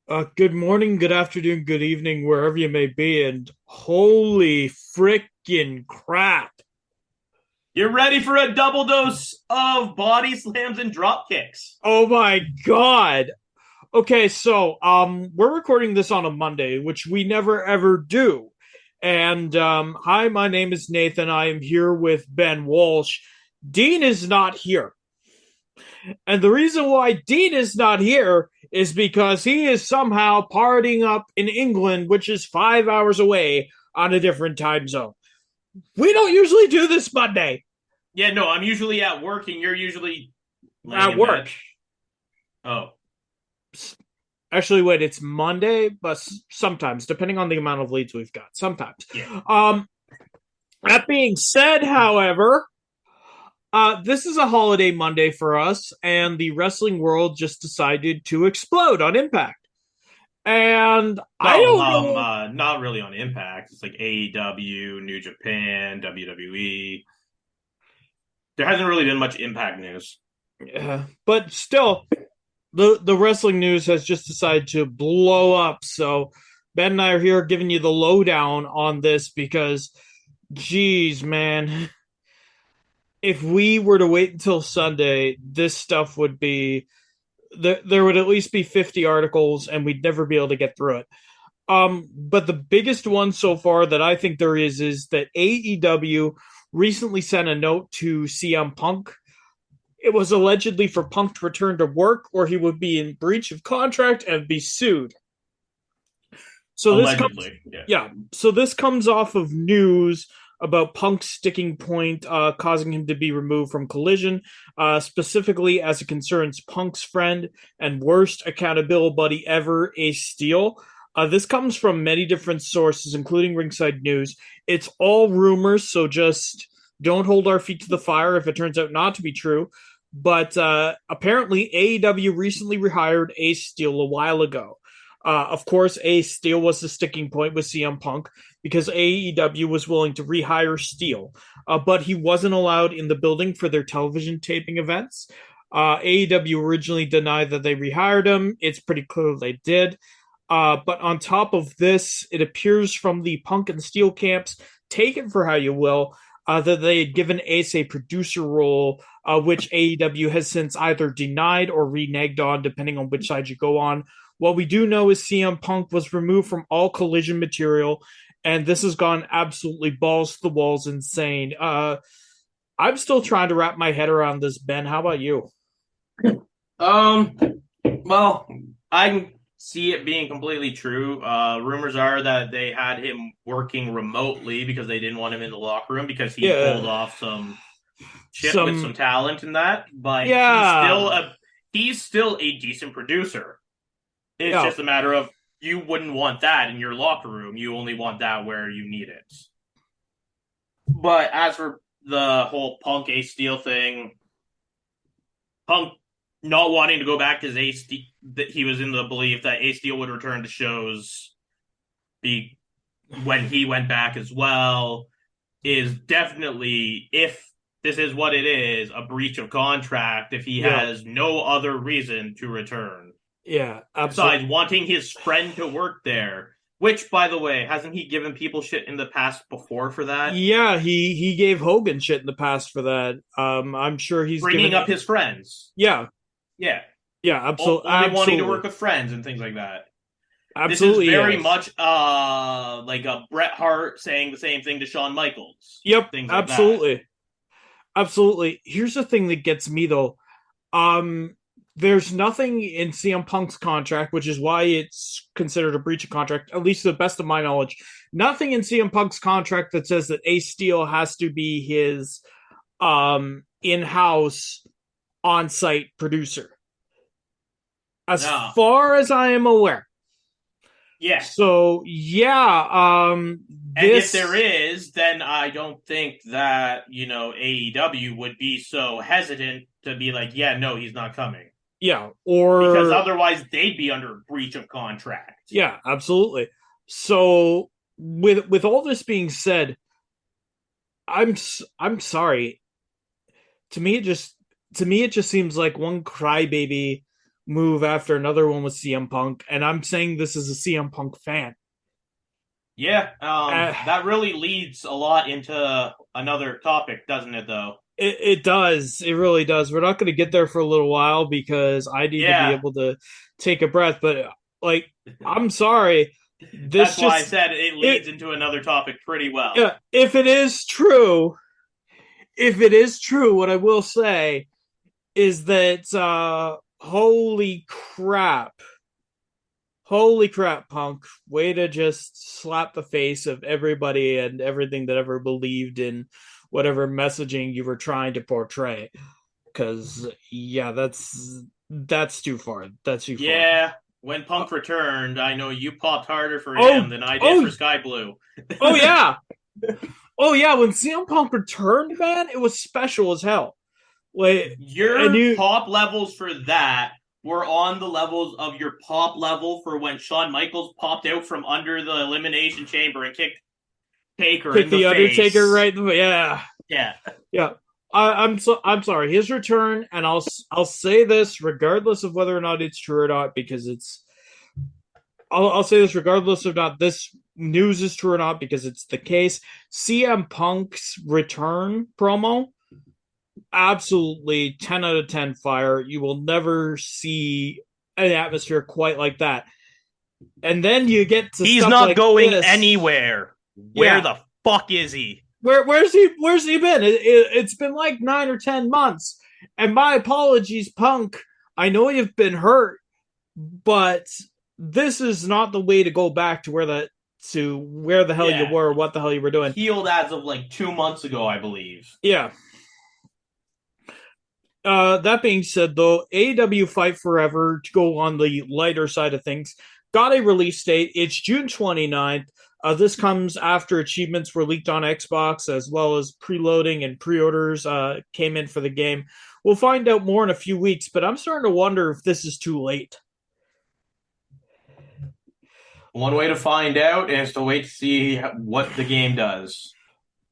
Good morning, good afternoon, good evening, wherever you may be, and holy frickin' crap. You're ready for a double dose of body slams and drop kicks. Oh my god. Okay, so we're recording this on a Monday, which we never ever do. And hi, my name is Nathan. I am here with Ben Walsh. Dean is not here. And the reason why Dean is not here is because he is somehow partying up in England, which is 5 hours away on a different time zone. We don't usually do this Monday Yeah, no, I'm usually at work and you're usually laying at in bed. work. Oh, Actually, wait, it's Monday, but sometimes, depending on the amount of leads we've got, sometimes. yeah. Um, that being said, however, this is a holiday Monday for us, and the wrestling world just decided to explode on Impact. And I No, don't know. not really on Impact. It's like AEW, New Japan, WWE. There hasn't really been much Impact news. But still, the wrestling news has just decided to blow up. So Ben and I are here giving you the lowdown on this because, geez, man, if we were to wait until Sunday, this stuff would be there would at least be 50 articles and we'd never be able to get through it. But the biggest one so far that I think there is that AEW recently sent a note to CM Punk. It was allegedly for Punk to return to work or he would be in breach of contract and be sued. So this comes, Allegedly, yeah. yeah. So this comes off of news about Punk's sticking point, causing him to be removed from Collision, specifically as it concerns Punk's friend and worst accountability buddy ever, Ace Steel. This comes from many different sources, including Ringside News. It's all rumors, so just don't hold our feet to the fire if it turns out not to be true. But apparently, AEW recently rehired Ace Steel a while ago. Of course, Ace Steel was the sticking point with CM Punk because AEW was willing to rehire Steel, but he wasn't allowed in the building for their television taping events. AEW originally denied that they rehired him. It's pretty clear they did. But on top of this, it appears from the Punk and Steel camps, take it for how you will, that they had given Ace a producer role, which AEW has since either denied or reneged on, depending on which side you go on. What we do know is CM Punk was removed from all Collision material, and this has gone absolutely balls to the walls insane. I'm still trying to wrap my head around this, Ben. How about you? Um, well, I can see it being completely true. Rumors are that they had him working remotely because they didn't want him in the locker room because he pulled Yeah, off some shit with some some talent in that, but yeah, he's still a decent producer. It's yeah, just a matter of you wouldn't want that in your locker room. You only want that where you need it. But as for the whole Punk Ace Steel thing, Punk not wanting to go back because Ace that he was in the belief that Ace Steel would return to shows be when he went back as well is definitely, if this is what it is, a breach of contract if he yeah, has no other reason to return. yeah, Besides absolutely. wanting his friend to work there, which, by the way, hasn't he given people shit in the past before for that? Yeah, he gave Hogan shit in the past for that. I'm sure he's Bringing given. up his friends. Yeah, Yeah. yeah, absolutely, Only wanting to work absolutely, with friends and things like that. This is absolutely, very yes. much like a Bret Hart saying the same thing to Shawn Michaels. Yep, Things like that. absolutely, absolutely. Here's the thing that gets me though. Um, there's nothing in CM Punk's contract, which is why it's considered a breach of contract, at least to the best of my knowledge. Nothing in CM Punk's contract that says that Ace Steel has to be his in-house on-site producer, as No. far as I am aware. Yeah. So yeah, And if there this is, then I don't think that, AEW would be so hesitant to be like, yeah, no, he's not coming. yeah, Because or otherwise they'd be under breach of contract. yeah, absolutely. So with all this being said, I'm sorry. To me, it just seems like one crybaby move after another one with CM Punk, and I'm saying this as a CM Punk fan. Yeah, Uh, that really leads a lot into another topic, doesn't it, though? it does. It really does. We're not going to get there for a little while because I need to be Yeah, able to take a breath. But like, I'm sorry. This that's why I just said it it. leads into another topic pretty well. Yeah, if it is true, what I will say is that holy crap, Punk, way to just slap the face of everybody and everything that ever believed in whatever messaging you were trying to portray. Because yeah, that's too far. That's too far. Yeah, when Uh, Punk returned, I know you popped harder for him oh, than I did oh, for Sky Blue. oh yeah, oh yeah. When CM Punk returned, man, it was special as hell. Like, and Your you pop levels for that were on the levels of your pop level for when Shawn Michaels popped out from under the Elimination Chamber and kicked Taker pick in the the Undertaker, face. right? Yeah, Yeah. yeah. I'm sorry. His return, and I'll say this regardless of whether or not it's true or not, because I'll say this regardless of not this news is true or not, because it's the case. CM Punk's return promo, absolutely 10 out of 10 fire. You will never see an atmosphere quite like that. And then you get to He's stuff not like going this. anywhere. Where Yeah, the fuck is he? where's he been? It's been like 9 or 10 months. And my apologies, Punk. I know you've been hurt, but this is not the way to go back to where the hell you Yeah. were, what the hell you were doing. Healed as of like 2 months ago, I believe. Yeah. That being said, though, AEW Fight Forever, to go on the lighter side of things, got a release date. It's June 29th. This comes after achievements were leaked on Xbox, as well as preloading and pre-orders came in for the game. We'll find out more in a few weeks, but I'm starting to wonder if this is too late. One way to find out is to wait to see what the game does.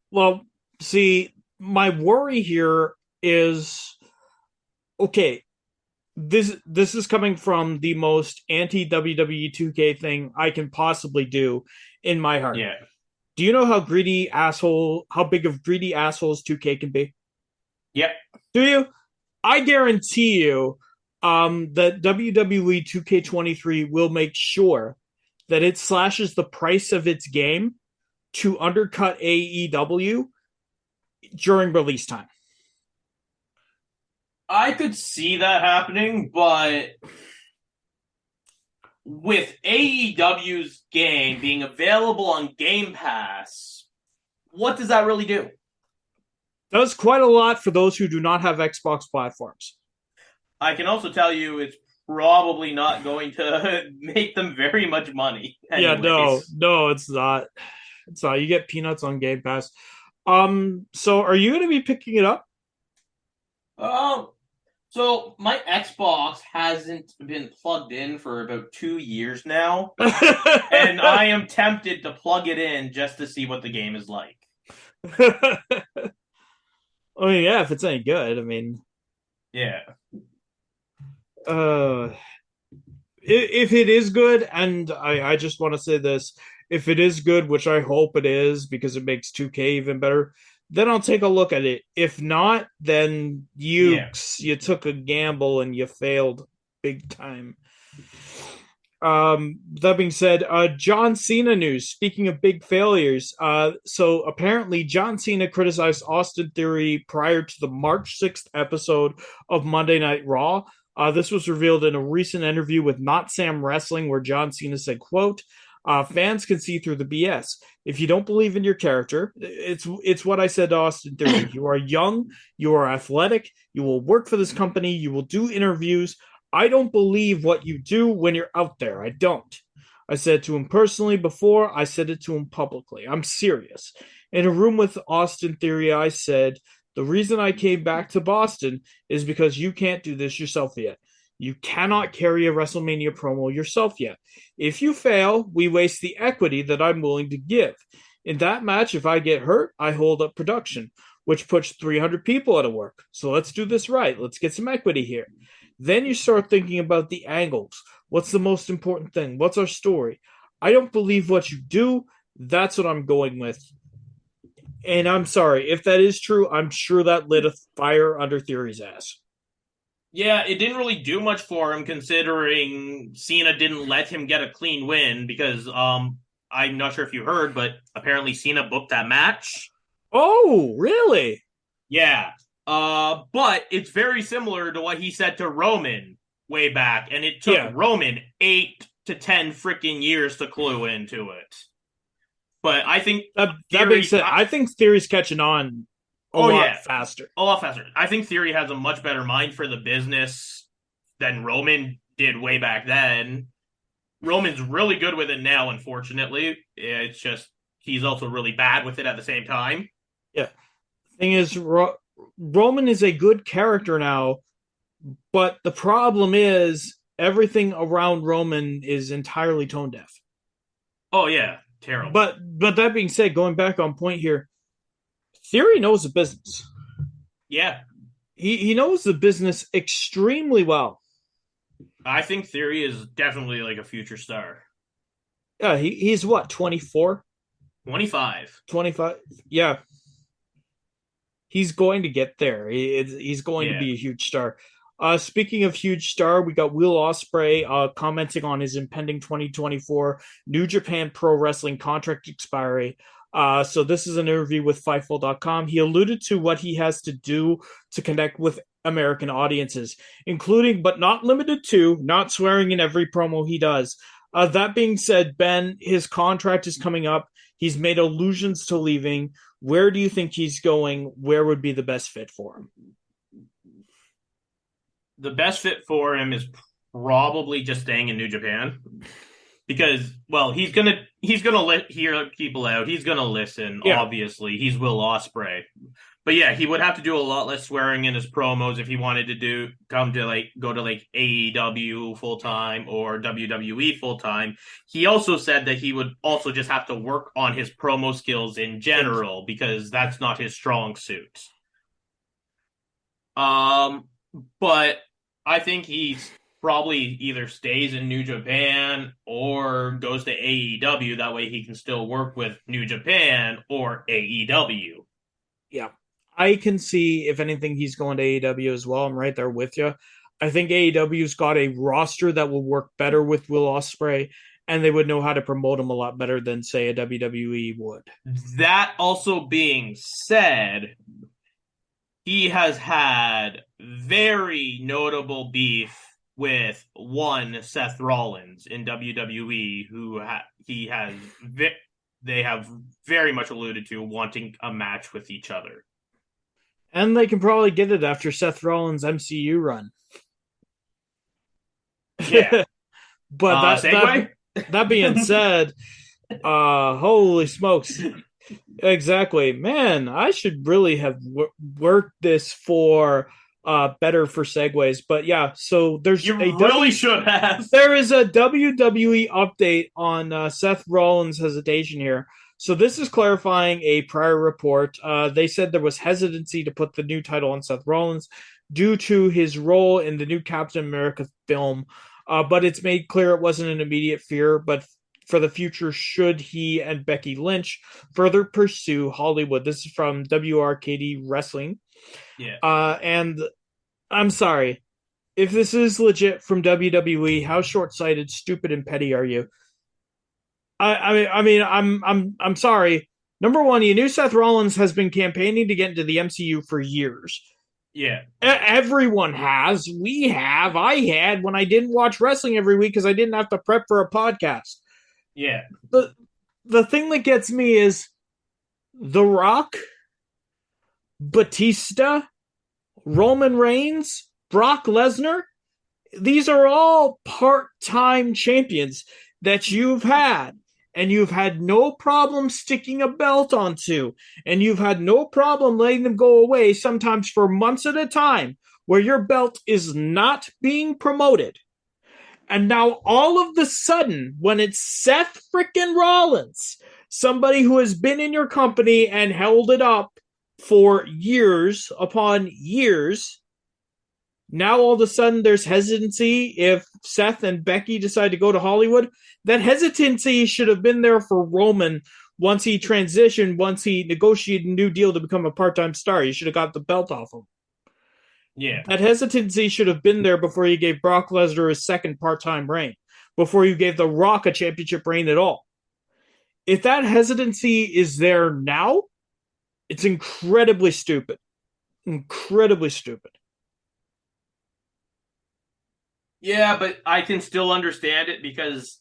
Well, see, my worry here is okay. This is coming from the most anti WWE 2K thing I can possibly do in my heart. Yeah. Do you know how big of greedy assholes 2K can be? Yep. Do you? I guarantee you that WWE 2K23 will make sure that it slashes the price of its game to undercut AEW during release time. I could see that happening, but with AEW's game being available on Game Pass, what does that really do? Does quite a lot for those who do not have Xbox platforms. I can also tell you it's probably not going to make them very much money. Yeah, Anyways. no, it's not. It's not. You get peanuts on Game Pass. So are you going to be picking it up? Um, so my Xbox hasn't been plugged in for about 2 years now, and I am tempted to plug it in just to see what the game is like. I mean, yeah, if it's any good. I mean, Yeah. uh, if it is good, and I just want to say this, if it is good, which I hope it is, because it makes 2K even better, then I'll take a look at it. If not, then Yeah. you took a gamble and you failed big time. That being said, John Cena news. Speaking of big failures, so apparently John Cena criticized Austin Theory prior to the March 6th episode of Monday Night Raw. This was revealed in a recent interview with Not Sam Wrestling, where John Cena said, "quote Fans can see through the BS. If you don't believe in your character, it's what I said to Austin Theory. You are young, you are athletic, you will work for this company, you will do interviews. I don't believe what you do when you're out there. I don't. I said it to him personally before. I said it to him publicly. I'm serious. In a room with Austin Theory, I said, the reason I came back to Boston is because you can't do this yourself yet. You cannot carry a WrestleMania promo yourself yet. If you fail, we waste the equity that I'm willing to give. In that match, if I get hurt, I hold up production, which puts 300 people out of work. So let's do this right. Let's get some equity here. Then you start thinking about the angles. What's the most important thing? What's our story? I don't believe what you do. That's what I'm going with. And I'm sorry. If that is true, I'm sure that lit a fire under Theory's ass. Yeah, it didn't really do much for him considering Cena didn't let him get a clean win because I'm not sure if you heard, but apparently Cena booked that match. Oh, really? Yeah. But it's very similar to what he said to Roman way back, and it took Yeah. Roman 8 to 10 freaking years to clue into it. But I think That being Theory, said, I think Theory's catching on a oh lot yeah, faster. a lot faster. I think Theory has a much better mind for the business than Roman did way back then. Roman's really good with it now, unfortunately. It's just he's also really bad with it at the same time. Yeah. Thing is, Roman is a good character now, but the problem is everything around Roman is entirely tone deaf. Oh yeah, terrible. But that being said, going back on point here, Theory knows the business. Yeah, He knows the business extremely well. I think Theory is definitely like a future star. Yeah, he's what, 24, 25. 25? Yeah, he's going to get there. He's going to Yeah. be a huge star. Speaking of huge star, we got Will Ospreay commenting on his impending 2024 New Japan Pro Wrestling contract expiry. So this is an interview with Fightful.com. He alluded to what he has to do to connect with American audiences, including but not limited to not swearing in every promo he does. That being said, Ben, his contract is coming up. He's made allusions to leaving. Where do you think he's going? Where would be the best fit for him? The best fit for him is probably just staying in New Japan because, well, he's gonna let hear people out. He's gonna listen. Yeah. Obviously, he's Will Ospreay. But yeah, he would have to do a lot less swearing in his promos if he wanted to go to like AEW full time or WWE full time. He also said that he would also just have to work on his promo skills in general because that's not his strong suit. Um, but I think he's probably either stays in New Japan or goes to AEW. That way he can still work with New Japan or AEW. Yeah. I can see, if anything, he's going to AEW as well. I'm right there with you. I think AEW's got a roster that will work better with Will Ospreay, and they would know how to promote him a lot better than, say, a WWE would. That also being said, he has had very notable beef with one Seth Rollins in WWE, they have very much alluded to wanting a match with each other. And they can probably get it after Seth Rollins' MCU run. Yeah. But Segue? that being said, holy smokes. Exactly. Man, I should really have worked this for better for segues. But yeah, so You really should have. There is a WWE update on Seth Rollins' hesitation here. So this is clarifying a prior report. They said there was hesitancy to put the new title on Seth Rollins due to his role in the new Captain America film. But it's made clear it wasn't an immediate fear, but for the future, should he and Becky Lynch further pursue Hollywood. This is from WRKD Wrestling. Yeah. And I'm sorry. If this is legit from WWE, how short-sighted, stupid, and petty are you? I'm sorry. Number one, you knew Seth Rollins has been campaigning to get into the MCU for years. Yeah. Everyone has. We have. I had when I didn't watch wrestling every week because I didn't have to prep for a podcast. Yeah. The thing that gets me is The Rock, Batista, Roman Reigns, Brock Lesnar. These are all part-time champions that you've had, and you've had no problem sticking a belt onto, and you've had no problem letting them go away, sometimes for months at a time, where your belt is not being promoted. And now all of the sudden, when it's Seth frickin' Rollins, somebody who has been in your company and held it up for years upon years, Now all of a sudden there's hesitancy if Seth and Becky decide to go to Hollywood. That hesitancy should have been there for Roman once he transitioned, once he negotiated a new deal to become a part-time star. He should have got the belt off him. Yeah. That hesitancy should have been there before you gave Brock Lesnar his second part-time reign, before you gave The Rock a championship reign at all. If that hesitancy is there now, it's incredibly stupid. Incredibly stupid. Yeah, but I can still understand it because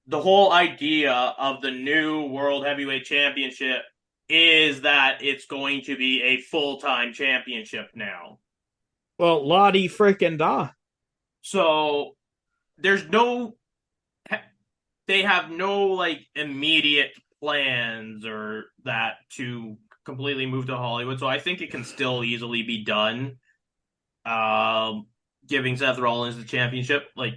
the whole idea of the new World Heavyweight Championship is that it's going to be a full-time championship now. Well, Lottie freaking da. So there's no they have no like immediate plans or that to completely move to Hollywood. So I think it can still easily be done. Giving Seth Rollins the championship, like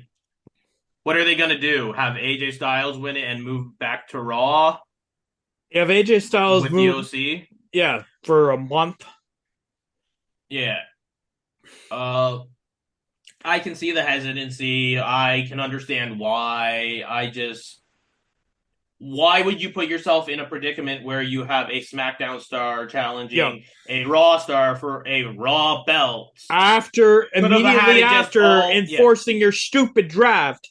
what are they going to do? Have AJ Styles win it and move back to Raw? You have AJ Styles with move, the OC? Yeah, for a month. Yeah. I can see the hesitancy. I can understand why. Why would you put yourself in a predicament where you have a SmackDown star challenging a Raw star for a Raw belt? Immediately after enforcing your stupid draft.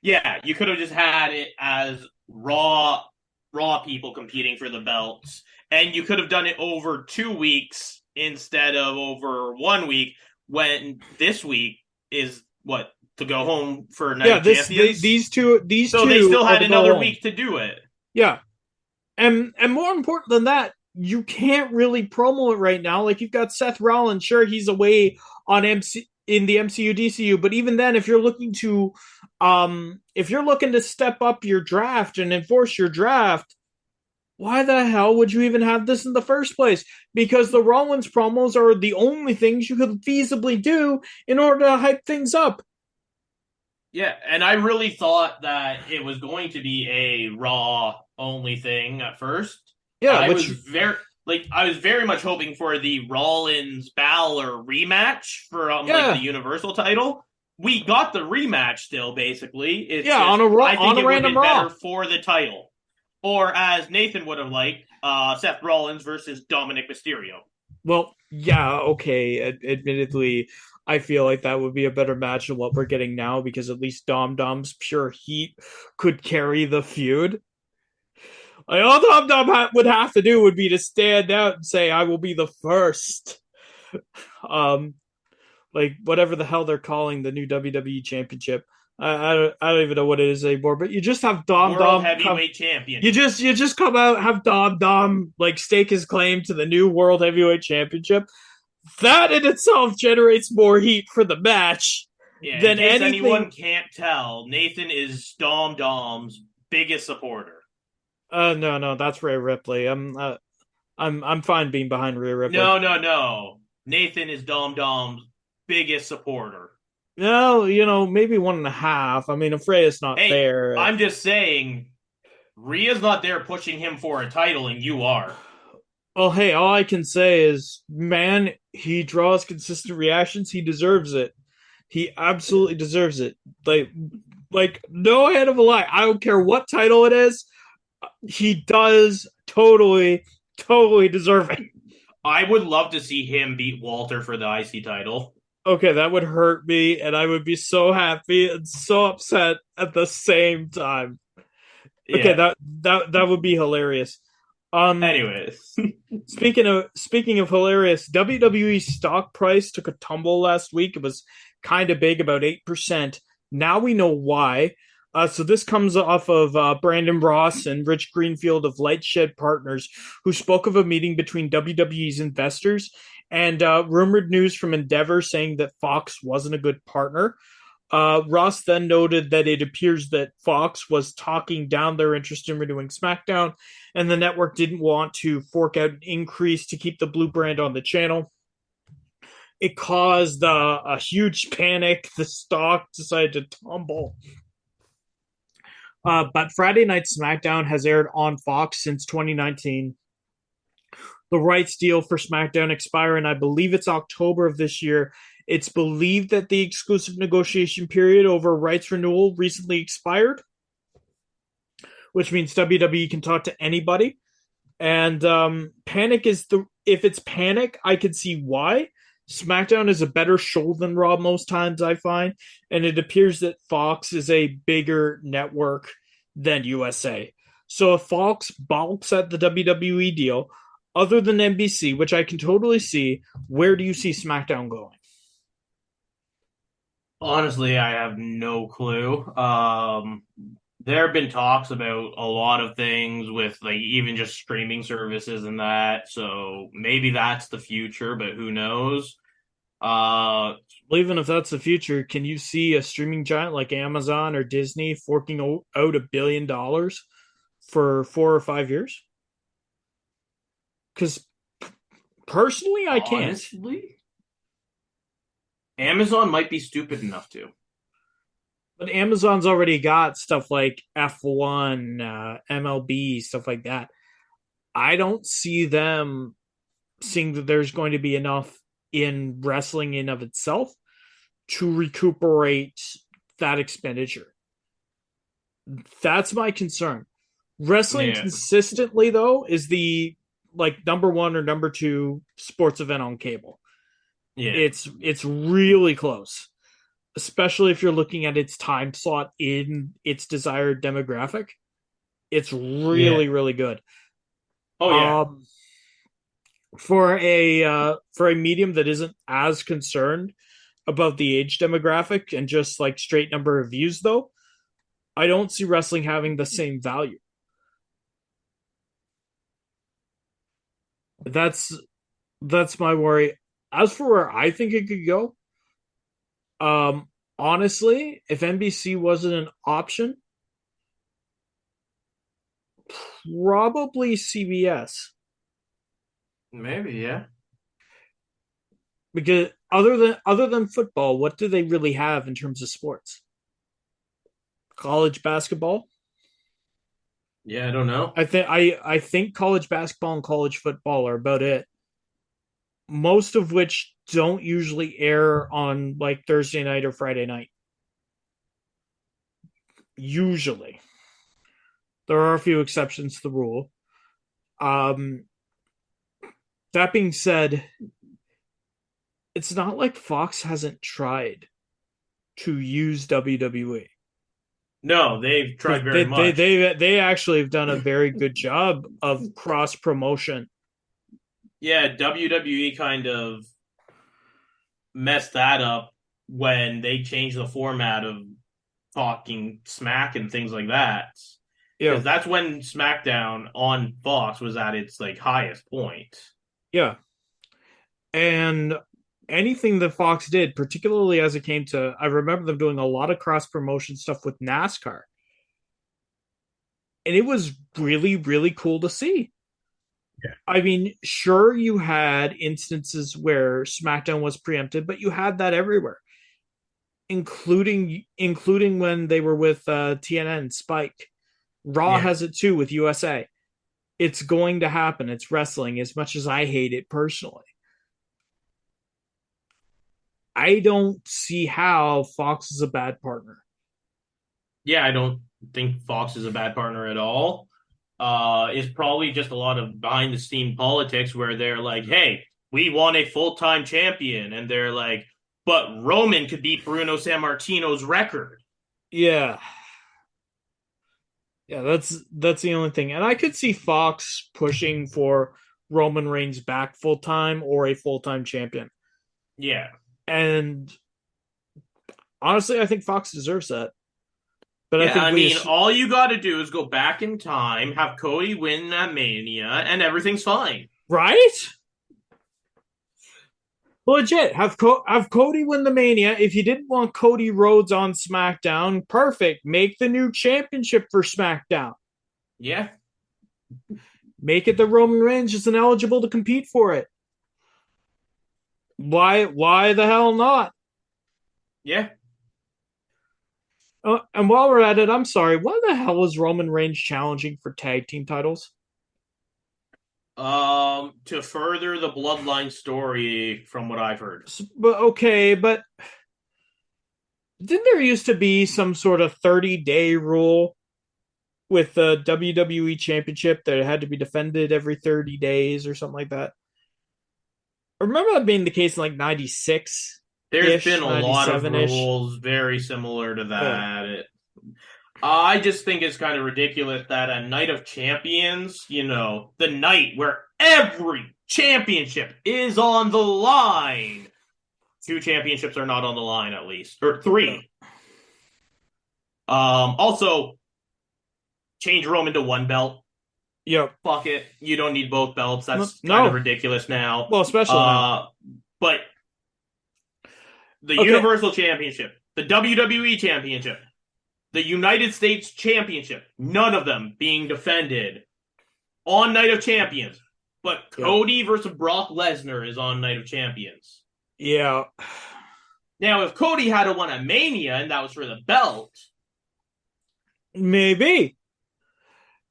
Yeah, you could have just had it as Raw people competing for the belts, and you could have done it over 2 weeks instead of over 1 week. When this week is what to go home for Night of Champions. These two. So they still had another week to do it. Yeah, and more important than that, you can't really promo it right now. Like you've got Seth Rollins, sure he's away on in the MCU DCU, but even then, if you're looking to step up your draft and enforce your draft, why the hell would you even have this in the first place? Because the Rollins promos are the only things you could feasibly do in order to hype things up. Yeah, and I really thought that it was going to be a Raw only thing at first. Yeah, I was very much hoping for the Rollins Balor rematch for the Universal title. We got the rematch still, basically. On a random Raw better for the title. Or as Nathan would have liked, Seth Rollins versus Dominic Mysterio. Well, yeah, okay. Admittedly, I feel like that would be a better match than what we're getting now because at least Dom's pure heat could carry the feud. Like, all Dom would have to do would be to stand out and say, "I will be the first." Like whatever the hell they're calling the new WWE Championship. I don't even know what it is anymore, but you just have World Heavyweight Champion. You just come out, have Dom like stake his claim to the new World Heavyweight Championship. That in itself generates more heat for the match than anything. Anyone can't tell, Nathan is Dom's biggest supporter. No, that's Rhea Ripley. I'm fine being behind Rhea Ripley. No. Nathan is Dom's biggest supporter. No, maybe 1.5. I mean, Freya's not there. I'm just saying, Rhea's not there pushing him for a title, and you are. Well, hey, all I can say is, man, he draws consistent reactions. He deserves it. He absolutely deserves it. Like no head of a lie. I don't care what title it is. He does totally deserve it. I would love to see him beat Walter for the IC title. Okay, that would hurt me, and I would be so happy and so upset at the same time. Okay, that would be hilarious. Anyways, speaking of hilarious, WWE stock price took a tumble last week. It was kind of big, about 8%. Now we know why. So this comes off of Brandon Ross and Rich Greenfield of Lightshed Partners, who spoke of a meeting between WWE's investors and rumored news from Endeavor saying that Fox wasn't a good partner. Ross then noted that it appears that Fox was talking down their interest in renewing SmackDown, and the network didn't want to fork out an increase to keep the blue brand on the channel. It caused a huge panic. The stock decided to tumble. But Friday Night SmackDown has aired on Fox since 2019. The rights deal for SmackDown expire in, I believe it's October of this year, It's believed that the exclusive negotiation period over rights renewal recently expired, which means WWE can talk to anybody. And Panic is the if it's Panic, I could see why. SmackDown is a better show than Raw most times, I find, and it appears that Fox is a bigger network than USA. So if Fox balks at the WWE deal, other than NBC, which I can totally see, where do you see SmackDown going? Honestly, I have no clue. There have been talks about a lot of things with like even just streaming services and that. So maybe that's the future, but who knows? Uh, Even if that's the future, can you see a streaming giant like Amazon or Disney forking out $1 billion for 4 or 5 years? Because personally, I can't. honestly, Amazon might be stupid enough to. But Amazon's already got stuff like F1, MLB, stuff like that. I don't see them seeing that there's going to be enough in wrestling in of itself to recuperate that expenditure. That's my concern. Wrestling Yeah, consistently though is the like number one or number two sports event on cable. yeah, It's really close, especially if you're looking at its time slot in its desired demographic. It's yeah. really good. Oh yeah. Um, for a medium that isn't as concerned about the age demographic and just like straight number of views, though, I don't see wrestling having the same value. That's that's my worry. As for where I think it could go, um, honestly, if NBC wasn't an option, probably CBS. Maybe, yeah. Because other than football, what do they really have in terms of sports? College basketball. Yeah, I don't know. I think college basketball and college football are about it. Most of which don't usually air on like Thursday night or Friday night. Usually, there are a few exceptions to the rule. Um, that being said, it's not like Fox hasn't tried to use WWE. No, they've tried very much. They actually have done a very good job of cross promotion. Yeah, WWE kind of messed that up when they changed the format of talking smack and things like that. Yeah, Because that's when SmackDown on Fox was at its like highest point. yeah, and anything that Fox did, particularly as it came to, I remember them doing a lot of cross promotion stuff with NASCAR, and it was really cool to see. Yeah. I mean, sure, you had instances where SmackDown was preempted, but you had that everywhere, including when they were with TNN Spike. Raw Yeah. has it too with USA. It's going to happen. It's wrestling. As much as I hate it personally, I don't see how Fox is a bad partner. Yeah, I don't think Fox is a bad partner at all. It's probably just a lot of behind the scene politics where they're like, hey, we want a full time champion. And they're like, but Roman could beat Bruno Sammartino's record. Yeah, yeah, that's the only thing. And I could see Fox pushing for Roman Reigns back full time or a full time champion. Yeah. And honestly, I think Fox deserves that. But I Yeah, think I mean, all you got to do is go back in time, have Cody win that Mania, and everything's fine. right? Legit, have Cody win the Mania. If you didn't want Cody Rhodes on SmackDown, perfect. Make the new championship for SmackDown. Yeah, Make it the Roman Reigns isn't eligible to compete for it. Why the hell not? yeah. And while we're at it, I'm sorry. Why the hell is Roman Reigns challenging for tag team titles? To further the bloodline story, from what I've heard, But okay, but didn't there used to be some sort of 30-day rule with the WWE Championship that it had to be defended every 30 days or something like that? I remember that being the case in like 96 there's been ish, a lot of 97 ish. rules very similar to Yeah. that. I just think it's kind of ridiculous that a Night of Champions, the night where every championship is on the line. Two championships are not on the line, at least, or Yeah. three. Also, change Roman to one belt. Yep. Fuck it. You don't need both belts. That's kind of No. ridiculous now. Well, especially now. But the Okay. Universal Championship, the WWE Championship, the United States Championship, none of them being defended on Night of Champions. But Yeah. Cody versus Brock Lesnar is on Night of Champions. Yeah. Now, if Cody had won a Mania and that was for the belt, Maybe.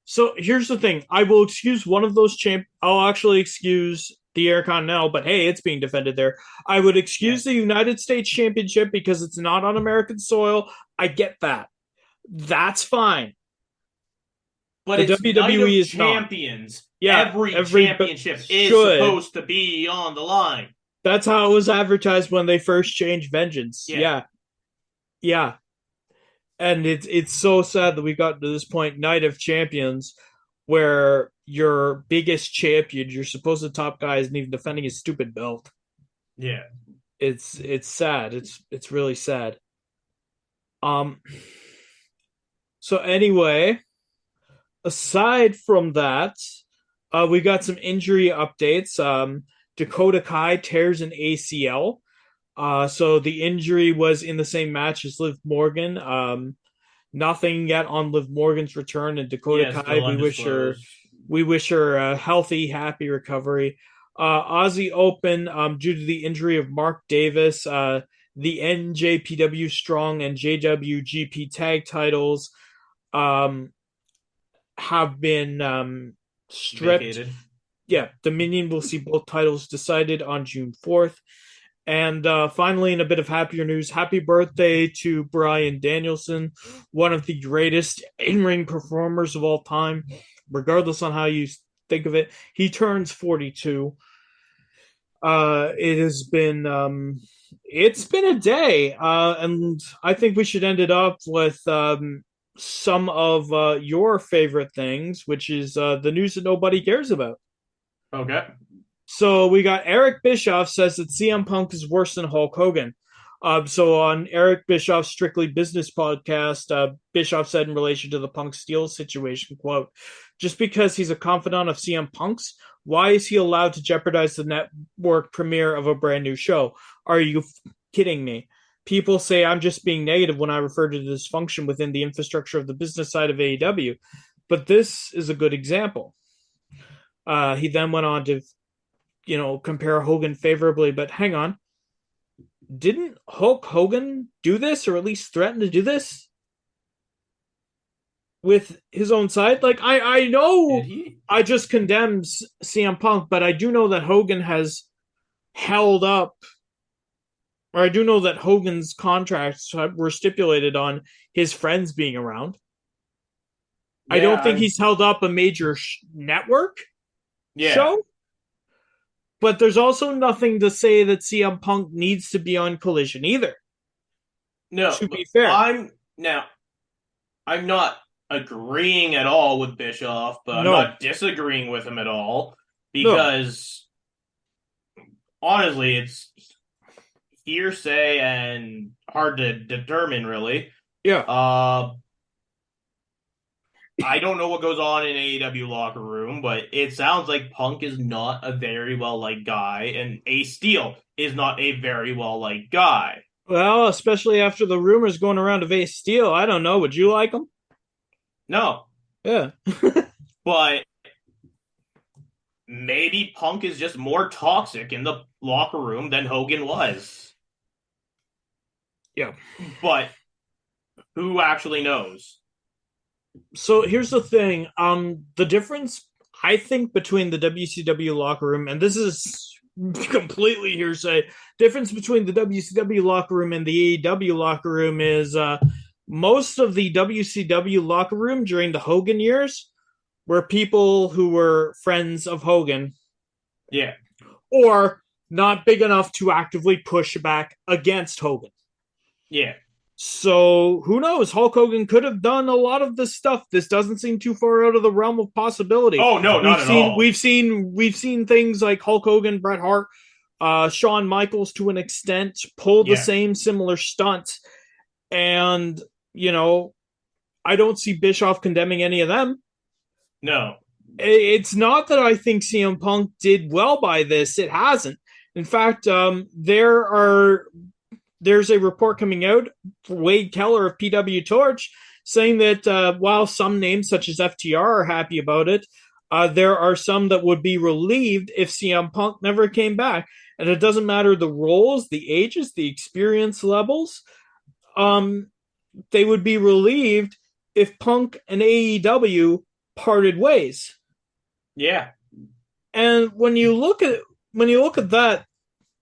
So here's the thing. I will excuse one of those I'll actually excuse the Intercontinental, but hey, it's being defended there. I would excuse yeah. the United States Championship because it's not on American soil. I get that. That's fine. But The it's Night WWE of is not. Champions. Yeah, Every every championship is should. supposed to be on the line. That's how it was advertised when they first changed Vengeance. Yeah. Yeah. Yeah. And it's so sad that we got to this point, Night of Champions, where your biggest champion, your supposed top guy, isn't even defending his stupid belt. Yeah. It's sad. It's really sad. Um. So anyway, aside from that, we got some injury updates. Dakota Kai tears an ACL. So the injury was in the same match as Liv Morgan. Nothing yet on Liv Morgan's return, and Dakota Yeah, Kai. still undisclosed. We wish her a healthy, happy recovery. Aussie Open, due to the injury of Mark Davis, the NJPW Strong and JWGP tag titles um, have been stripped. Vacated. Yeah, Dominion will see both titles decided on June 4th. And finally, in a bit of happier news, happy birthday to Bryan Danielson, one of the greatest in ring performers of all time, regardless on how you think of it. He turns 42. It has been it's been a day, and I think we should end it up with some of your favorite things, which is the news that nobody cares about. Okay. So we got Eric Bischoff says that CM Punk is worse than Hulk Hogan. So on Eric Bischoff's Strictly Business podcast, Bischoff said in relation to the Punk Steel situation, quote, just because he's a confidant of CM Punk's, why is he allowed to jeopardize the network premiere of a brand new show? Are you kidding me? People say I'm just being negative when I refer to the dysfunction within the infrastructure of the business side of AEW, but this is a good example. He then went on to compare Hogan favorably, but hang on. Didn't Hulk Hogan do this, or at least threaten to do this with his own side? Like, I know Did he? I just condemned CM Punk, but I do know that Hogan has held up, or I do know that Hogan's contracts were stipulated on his friends being around. I Yeah, don't think he's held up a major network yeah. show. But there's also nothing to say that CM Punk needs to be on Collision either. No, To but be fair, I'm not agreeing at all with Bischoff, but I'm no, not disagreeing with him at all no, because honestly, it's hearsay and hard to determine, really. yeah. I don't know what goes on in AEW locker room, but it sounds like Punk is not a very well liked guy, and Ace Steel is not a very well liked guy. Well, especially after the rumors going around of Ace Steel, I don't know. Would you like him? No, Yeah, but maybe Punk is just more toxic in the locker room than Hogan was. yeah. But who actually knows? So here's the thing. The difference I think between the WCW locker room, and this is completely hearsay, difference between the WCW locker room and the AEW locker room is most of the WCW locker room during the Hogan years were people who were friends of Hogan Yeah, or not big enough to actively push back against Hogan. yeah. So who knows? Hulk Hogan could have done a lot of this stuff. This doesn't seem too far out of the realm of possibility. Oh no, not at all. We've seen things like Hulk Hogan, Bret Hart, Shawn Michaels to an extent pull the Yeah, same similar stunts, and you know I don't see Bischoff condemning any of them. no. It's not that I think CM Punk did well by this. It hasn't. In fact, there's a report coming out for Wade Keller of PW Torch saying that while some names such as FTR are happy about it, there are some that would be relieved if CM Punk never came back. And it doesn't matter the roles, the ages, the experience levels. Um, they would be relieved if Punk and AEW parted ways. Yeah, And when you look at that,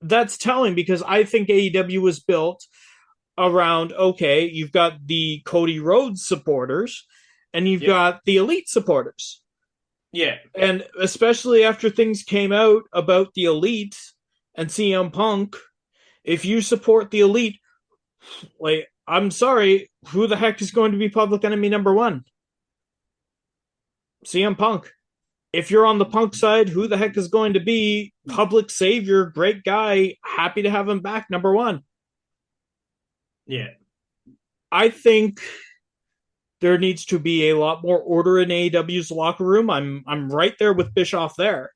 that's telling because I think AEW was built around okay, you've got the Cody Rhodes supporters and you've yep, got the Elite supporters. yeah, And especially after things came out about the Elite and CM Punk, if you support the Elite, like I'm sorry, who the heck is going to be public enemy number one? CM Punk. If you're on the Punk side, who the heck is going to be public savior, great guy, happy to have him back number one? yeah, I think there needs to be a lot more order in AEW's locker room. I'm right there with Bischoff there.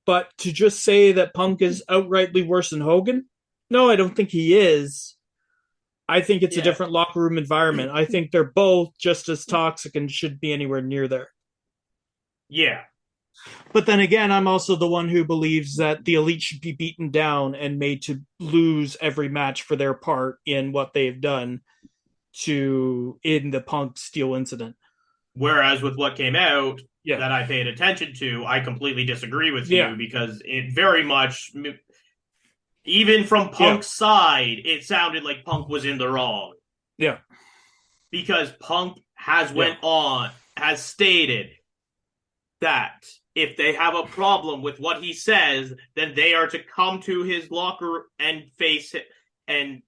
But to just say that Punk is outrightly worse than Hogan, no, I don't think he is. I think it's a yeah, different locker room environment. I think they're both just as toxic and should be anywhere near there. yeah. But then again, I'm also the one who believes that the Elite should be beaten down and made to lose every match for their part in what they've done to in the Punk Steel incident. Whereas with what came out Yeah. that I paid attention to, I completely disagree with Yeah. you because it very much, even from Yeah. Punk's side, it sounded like Punk was in the wrong Yeah. because Punk has Yeah. has stated that if they have a problem with what he says, then they are to come to his locker and face it. And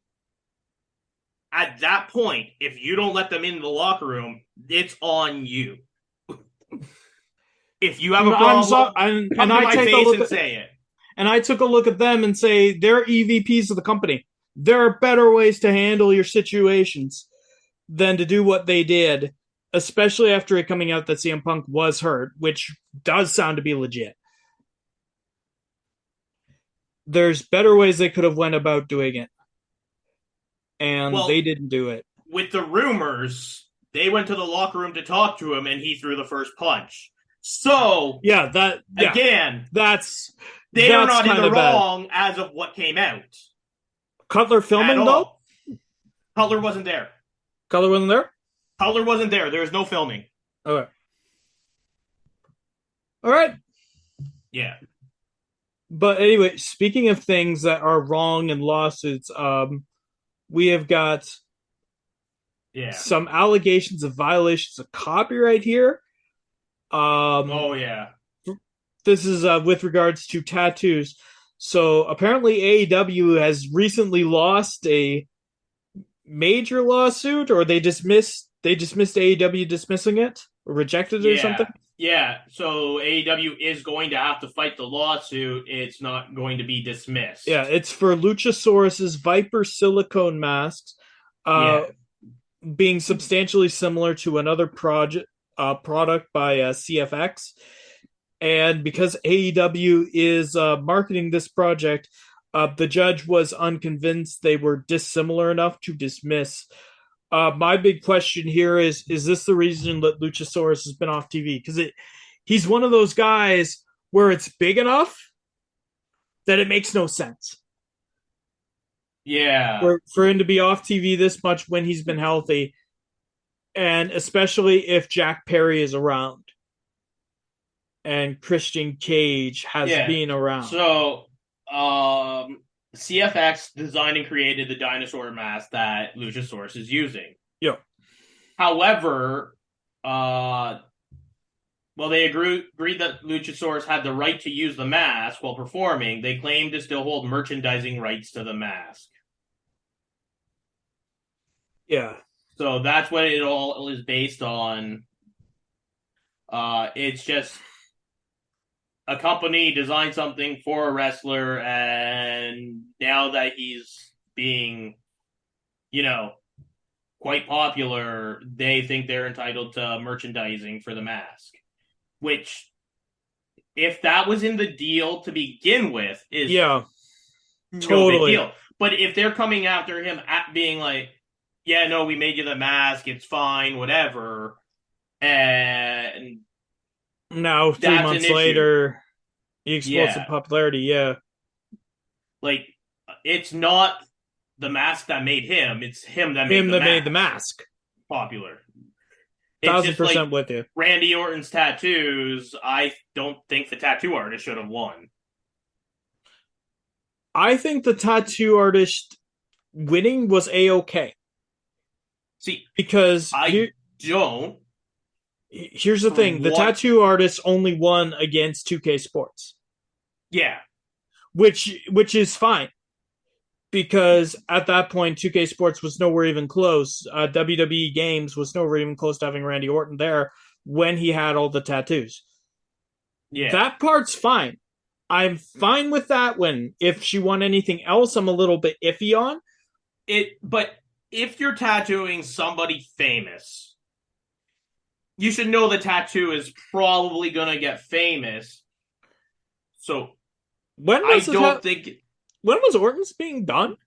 at that point, if you don't let them in the locker room, it's on you. If you have a problem, come and to I my take a face look and at say it. and I took a look at them and say they're EVPs of the company. There are better ways to handle your situations than to do what they did, especially after it coming out that CM Punk was hurt, which does sound to be legit. There's better ways they could have went about doing it, and they Well, didn't do it. with the rumors, they went to the locker room to talk to him, and he threw the first punch. So again, that's they are not in kind the of bad. wrong as of what came out. Cutler filming though? Cutler wasn't there. Cutler wasn't there? Cutler wasn't there. There was no filming. Okay. All right. Yeah. But anyway, speaking of things that are wrong in lawsuits, we have got some allegations of violations of copyright here. Oh yeah. This is with regards to tattoos. So apparently AEW has recently lost a major lawsuit, or they dismissed AEW dismissing it or rejected it or something. Yeah. So AEW is going to have to fight the lawsuit. It's not going to be dismissed. Yeah, it's for Luchasaurus's Viper silicone masks, being substantially similar to another product by CFX. And because AEW is marketing this project, the judge was unconvinced they were dissimilar enough to dismiss. My big question here is this the reason that Luchasaurus has been off TV? Because he's one of those guys where it's big enough that it makes no sense. Yeah. For him to be off TV this much when he's been healthy, and especially if Jack Perry is around. and Christian Cage has Yeah. been around. So, CFX designed and created the dinosaur mask that Luchasaurus is using. Yo, However, well, they agreed that Luchasaurus had the right to use the mask while performing. They claimed to still hold merchandising rights to the mask. yeah, So that's what it all is based on. It's just a company designed something for a wrestler, and now that he's being, you know, quite popular, they think they're entitled to merchandising for the mask. Which, if that was in the deal to begin with, is yeah, no big totally. deal. But if they're coming after him at being like, yeah, no, we made you the mask, it's fine, whatever, and Now, three that's an months issue. later, he explodes in Yeah. popularity. Yeah, Like, it's not the mask that made him, it's him that made him the that made the mask mask. popular. It's Thousand just like percent with you. Randy Orton's tattoos. I don't think the tattoo artist should have won. I think the tattoo artist winning was a-okay See, because I don't. here's the For thing: the what? tattoo artist only won against 2K Sports, Yeah, which is fine because at that point 2K Sports was nowhere even close. WWE Games was nowhere even close to having Randy Orton there when he had all the tattoos. yeah. That part's fine. I'm fine with that one. If she won anything else, I'm a little bit iffy on. But if you're tattooing somebody famous, you should know the tattoo is probably gonna get famous. So When I was it? don't think When was Orton's being done?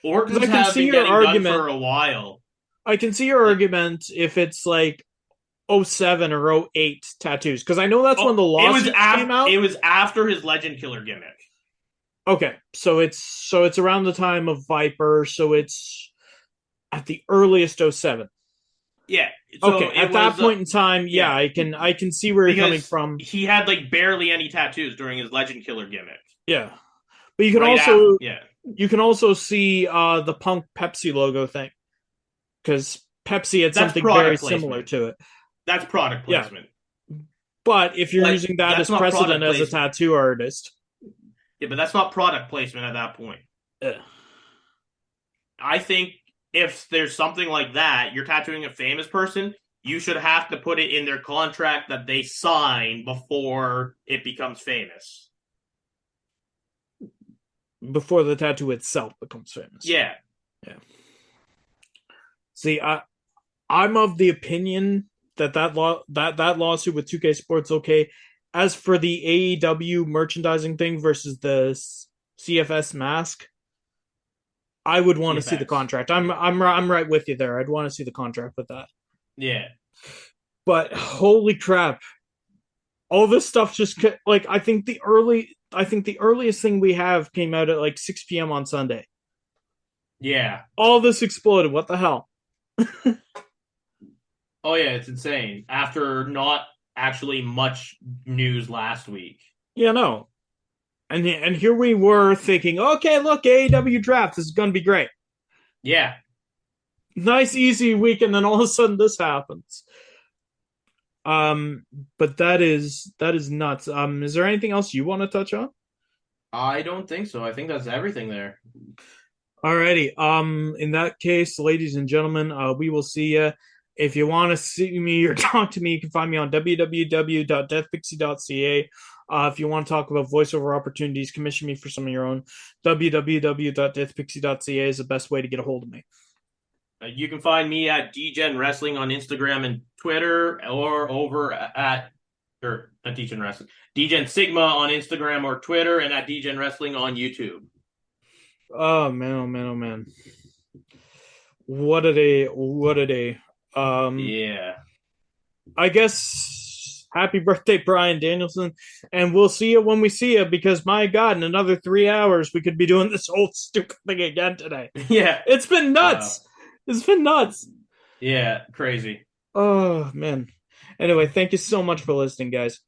Because Orton's I can have see been your getting done argument. for a while. I can see your Like, argument if it's like '07 or '08 tattoos because I know that's when oh, the lawsuits came out. it was after his Legend Killer gimmick. Okay, so it's around the time of Viper, so it's at the earliest '07. Yeah. So Okay, it at that was point in time, yeah, yeah, I can see where you're coming because from. he had like barely any tattoos during his Legend Killer gimmick. Yeah, but Right after, yeah. you can also see the Punk Pepsi logo thing because Pepsi had That's something very product similar placement. to it. That's product Yeah, placement. but if you're But using that that's as not precedent product as a placement. tattoo artist, Yeah, but that's not product placement at that point. eh, I think if there's something like that, you're tattooing a famous person, you should have to put it in their contract that they sign before it becomes famous. before the tattoo itself becomes famous. Yeah. Yeah. See, I'm of the opinion that lawsuit with 2K Sports okay. As for the AEW merchandising thing versus the CFS mask, I would want to see the CFX. contract. I'm right with you there. I'd want to see the contract with that. Yeah. But holy crap, all this stuff just like I think the earliest thing we have came out at like 6 p.m. on Sunday. Yeah. All this exploded. What the hell? Oh yeah, it's insane. After not actually much news last week. Yeah, no. And here we were thinking, okay, look, AEW draft this is going to be great. Yeah. Nice, easy week, and then all of a sudden this happens. But that is nuts. Is there anything else you want to touch on? I don't think so. I think that's everything there. Alrighty. In that case, ladies and gentlemen, we will see you. If you want to see me or talk to me, you can find me on www.deathpixie.ca. If you want to talk about voiceover opportunities, commission me for some of your own. www.deathpixie.ca is the best way to get a hold of me. You can find me at DGen Wrestling on Instagram and Twitter, or over at or not DGen Wrestling, DGen Sigma on Instagram or Twitter, and at DGen Wrestling on YouTube. Oh man, oh man, oh man. What a day, what a day. Yeah. I guess happy birthday, Brian Danielson. And we'll see you when we see you because my God, in another 3 hours, we could be doing this whole stupid thing again today. Yeah. It's been nuts. It's been nuts. Yeah, crazy. Oh, man. Anyway, thank you so much for listening, guys.